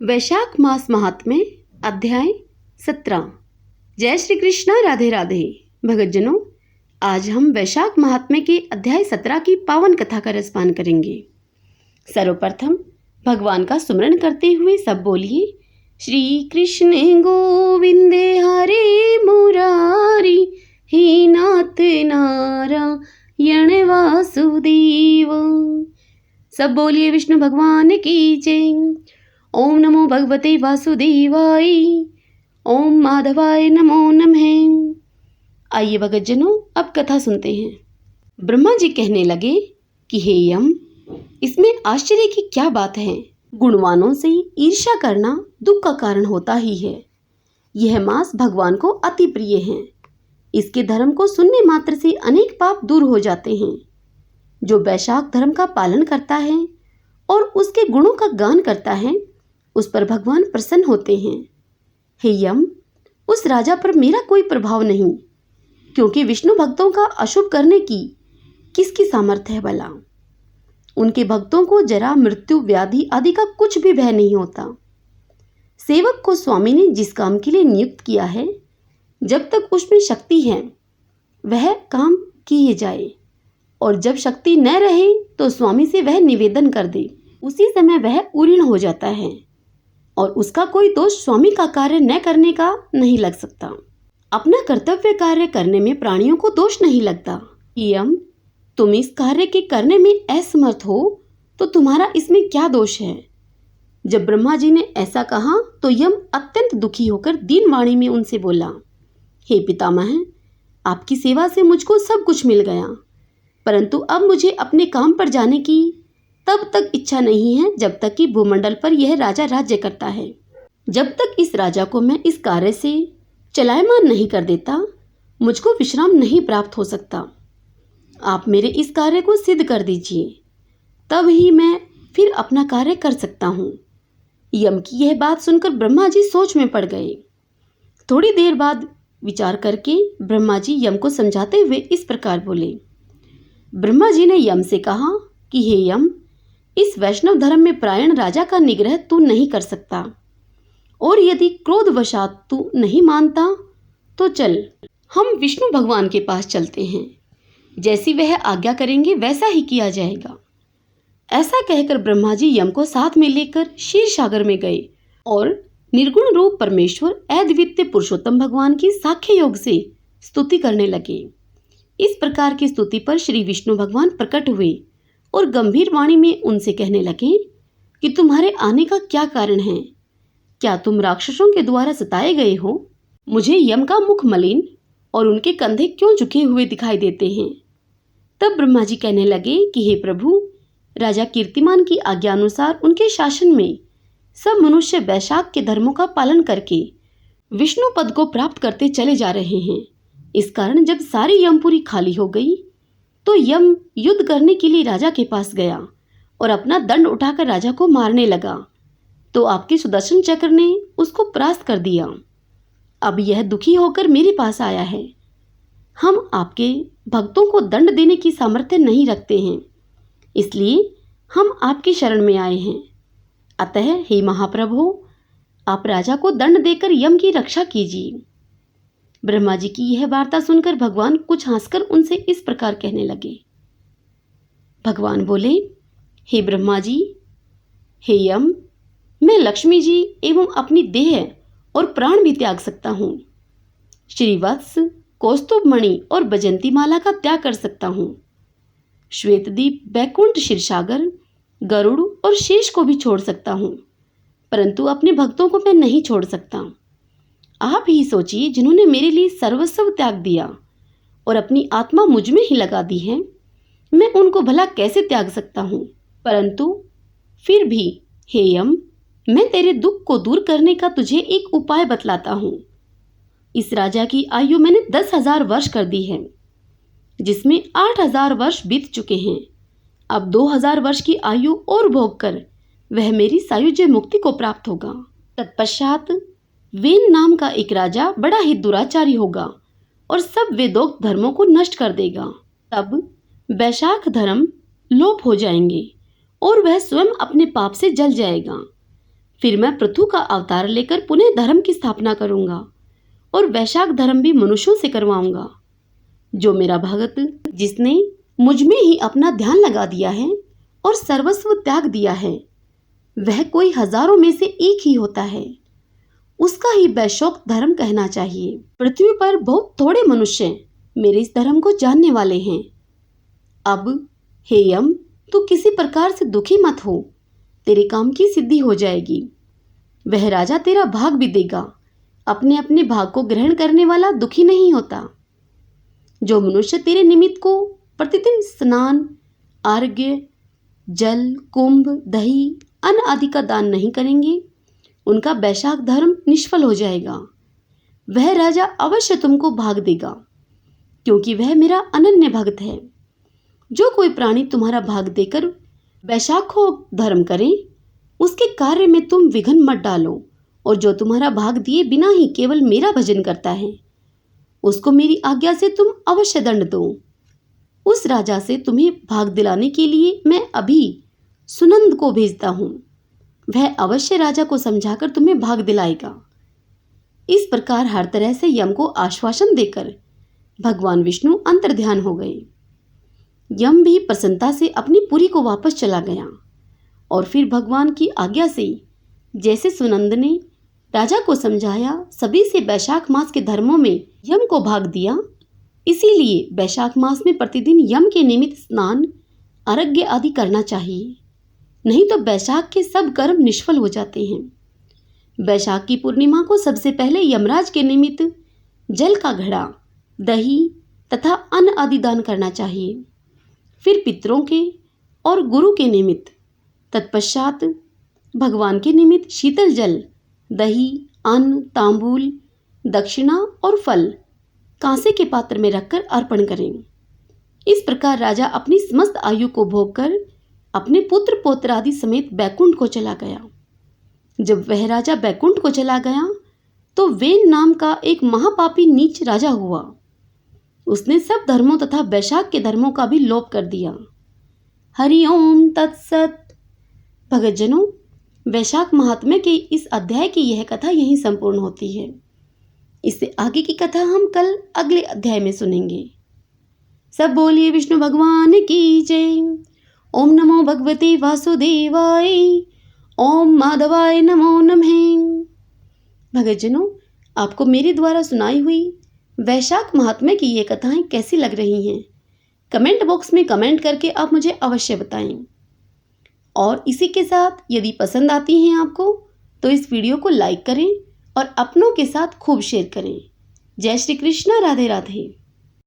वैशाख मास महात्म्य अध्याय 17। जय श्री कृष्णा, राधे राधे। भगतजनों, आज हम वैशाख महात्म्य के अध्याय 17 की पावन कथा का रसपान करेंगे। सर्वप्रथम भगवान का सुमरण करते हुए सब बोलिए, श्री कृष्ण गोविंदे हरे मुरारी, हे नाथ नारायण वासुदेव। सब बोलिए विष्णु भगवान की जय। ओम नमो भगवते वासुदेवाय, ओम माधवाय नमो नमः। आइए भगतजनों, अब कथा सुनते हैं। ब्रह्मा जी कहने लगे कि हे यम, इसमें आश्चर्य की क्या बात है। गुणवानों से ईर्ष्या करना दुख का कारण होता ही है। यह मास भगवान को अति प्रिय है। इसके धर्म को सुनने मात्र से अनेक पाप दूर हो जाते हैं। जो वैशाख धर्म का पालन करता है और उसके गुणों का गान करता है, उस पर भगवान प्रसन्न होते हैं। हे यम, उस राजा पर मेरा कोई प्रभाव नहीं, क्योंकि विष्णु भक्तों का अशुभ करने की किसकी सामर्थ्य है भला। उनके भक्तों को जरा, मृत्यु, व्याधि आदि का कुछ भी भय नहीं होता। सेवक को स्वामी ने जिस काम के लिए नियुक्त किया है, जब तक उसमें शक्ति है वह काम किए जाए, और जब शक्ति न रहे तो स्वामी से वह निवेदन कर दे। उसी समय वह उरीण हो जाता है और उसका कोई दोष स्वामी का कार्य न करने का नहीं लग सकता। अपना कर्तव्य कार्य करने में प्राणियों को दोष नहीं लगता। यम, तुम इस कार्य के करने में असमर्थ हो तो तुम्हारा इसमें क्या दोष है। जब ब्रह्मा जी ने ऐसा कहा तो यम अत्यंत दुखी होकर दीन वाणी में उनसे बोला, हे पितामह, आपकी सेवा से मुझको सब कुछ मिल गया, परंतु अब मुझे अपने काम पर जाने की तब तक इच्छा नहीं है जब तक कि भूमंडल पर यह राजा राज्य करता है। जब तक इस राजा को मैं इस कार्य से चलायमान नहीं कर देता, मुझको विश्राम नहीं प्राप्त हो सकता। आप मेरे इस कार्य को सिद्ध कर दीजिए, तब ही मैं फिर अपना कार्य कर सकता हूँ। यम की यह बात सुनकर ब्रह्मा जी सोच में पड़ गए। थोड़ी देर बाद विचार करके ब्रह्मा जी यम को समझाते हुए इस प्रकार बोले। ब्रह्मा जी ने यम से कहा कि हे यम, इस वैष्णव धर्म में प्रायण राजा का निग्रह तू नहीं कर सकता, और यदि क्रोधवशात तू नहीं मानता तो चल, हम विष्णु भगवान के पास चलते हैं। जैसी वह आज्ञा करेंगे वैसा ही किया जाएगा। ऐसा कहकर ब्रह्मा जी यम को साथ में लेकर क्षीर सागर में गए और निर्गुण रूप परमेश्वर अद्वितीय पुरुषोत्तम भगवान की साख्य योग से स्तुति करने लगे। इस प्रकार की स्तुति पर श्री विष्णु भगवान प्रकट हुए और गंभीर वाणी में उनसे कहने लगे कि तुम्हारे आने का क्या कारण है। क्या तुम राक्षसों के द्वारा सताए गए हो। मुझे यम का मुख मलिन और उनके कंधे क्यों झुके हुए दिखाई देते हैं। तब ब्रह्मा जी कहने लगे कि हे प्रभु, राजा कीर्तिमान की आज्ञा अनुसार उनके शासन में सब मनुष्य वैशाख के धर्मों का पालन करके विष्णु पद को प्राप्त करते चले जा रहे हैं। इस कारण जब सारी यमपुरी खाली हो गई तो यम युद्ध करने के लिए राजा के पास गया और अपना दंड उठाकर राजा को मारने लगा, तो आपके सुदर्शन चक्र ने उसको परास्त कर दिया। अब यह दुखी होकर मेरे पास आया है। हम आपके भक्तों को दंड देने की सामर्थ्य नहीं रखते हैं, इसलिए हम आपकी शरण में आए हैं। अतः हे महाप्रभु, आप राजा को दंड देकर यम की रक्षा कीजिए। ब्रह्मा जी की यह वार्ता सुनकर भगवान कुछ हंसकर उनसे इस प्रकार कहने लगे। भगवान बोले, हे ब्रह्मा जी, हे यम, मैं लक्ष्मी जी एवं अपनी देह और प्राण भी त्याग सकता हूँ। श्रीवत्स, कौस्तुभ मणि और बजंती माला का त्याग कर सकता हूँ। श्वेतदीप, बैकुंठ, क्षीरसागर, गरुड़ और शेष को भी छोड़ सकता हूँ, परंतु अपने भक्तों को मैं नहीं छोड़ सकता। आप ही सोचिए, जिन्होंने मेरे लिए सर्वस्व त्याग दिया और अपनी आत्मा मुझ में ही लगा दी है, मैं उनको भला कैसे त्याग सकता हूँ। परंतु फिर भी हे यम, मैं तेरे दुख को दूर करने का तुझे एक उपाय बतलाता हूँ। इस राजा की आयु मैंने 10,000 वर्ष कर दी है, जिसमें 8,000 वर्ष बीत चुके हैं। अब 2,000 वर्ष की आयु और भोग कर वह मेरी सायुज्य मुक्ति को प्राप्त होगा। तत्पश्चात वेन नाम का एक राजा बड़ा ही दुराचारी होगा और सब वेदोक्त धर्मों को नष्ट कर देगा। तब वैशाख धर्म लोप हो जाएंगे और वह स्वयं अपने पाप से जल जाएगा। फिर मैं पृथु का अवतार लेकर पुनः धर्म की स्थापना करूंगा और वैशाख धर्म भी मनुष्यों से करवाऊंगा। जो मेरा भगत, जिसने मुझ में ही अपना ध्यान लगा दिया है और सर्वस्व त्याग दिया है, वह कोई हजारों में से एक ही होता है। उसका ही वैशाख धर्म कहना चाहिए। पृथ्वी पर बहुत थोड़े मनुष्य मेरे इस धर्म को जानने वाले हैं। अब हे यम, तू किसी प्रकार से दुखी मत हो, तेरे काम की सिद्धि हो जाएगी। वह राजा तेरा भाग भी देगा। अपने अपने भाग को ग्रहण करने वाला दुखी नहीं होता। जो मनुष्य तेरे निमित्त को प्रतिदिन स्नान, अर्घ्य, जल, कुंभ, दही, अन्न आदि का दान नहीं करेंगे, उनका वैशाख धर्म निष्फल हो जाएगा। वह राजा अवश्य तुमको भाग देगा, क्योंकि वह मेरा अनन्य भक्त है। जो कोई प्राणी तुम्हारा भाग देकर वैशाखो धर्म करे, उसके कार्य में तुम विघ्न मत डालो, और जो तुम्हारा भाग दिए बिना ही केवल मेरा भजन करता है, उसको मेरी आज्ञा से तुम अवश्य दंड दो। उस राजा से तुम्हें भाग दिलाने के लिए मैं अभी सुनंद को भेजता हूँ। वह अवश्य राजा को समझाकर तुम्हें भाग दिलाएगा। इस प्रकार हर तरह से यम को आश्वासन देकर भगवान विष्णु अंतर्ध्यान हो गए। यम भी प्रसन्नता से अपनी पुरी को वापस चला गया और फिर भगवान की आज्ञा से जैसे सुनंद ने राजा को समझाया, सभी से वैशाख मास के धर्मों में यम को भाग दिया। इसीलिए वैशाख मास में प्रतिदिन यम के निमित्त स्नान, अर्घ्य आदि करना चाहिए, नहीं तो वैशाख के सब कर्म निष्फल हो जाते हैं। वैशाख की पूर्णिमा को सबसे पहले यमराज के निमित्त जल का घड़ा, दही तथा अन्न आदि दान करना चाहिए। फिर पितरों के और गुरु के निमित्त, तत्पश्चात भगवान के निमित्त शीतल जल, दही, अन्न, तांबूल, दक्षिणा और फल कांसे के पात्र में रखकर अर्पण करें। इस प्रकार राजा अपनी समस्त आयु को भोगकर अपने पुत्र पौत्र आदि समेत बैकुंठ को चला गया। जब वह राजा बैकुंठ को चला गया तो वेन नाम का एक महापापी नीच राजा हुआ। उसने सब धर्मों तथा वैशाख के धर्मों का भी लोप कर दिया। हरिओम तत्सत। भगतजनों, वैशाख महात्म्य के इस अध्याय की यह कथा यहीं संपूर्ण होती है। इससे आगे की कथा हम कल अगले अध्याय में सुनेंगे। सब बोलिए विष्णु भगवान की जय। ओम नमो भगवते वासुदेवाय। ओम माधवाय नमो नमः। भगतजनों, आपको मेरे द्वारा सुनाई हुई वैशाख महात्म्य की ये कथाएं कैसी लग रही हैं? कमेंट बॉक्स में कमेंट करके आप मुझे अवश्य बताएं। और इसी के साथ यदि पसंद आती हैं आपको, तो इस वीडियो को लाइक करें और अपनों के साथ खूब शेयर करें। जय श्री कृष्ण, राधे राधे।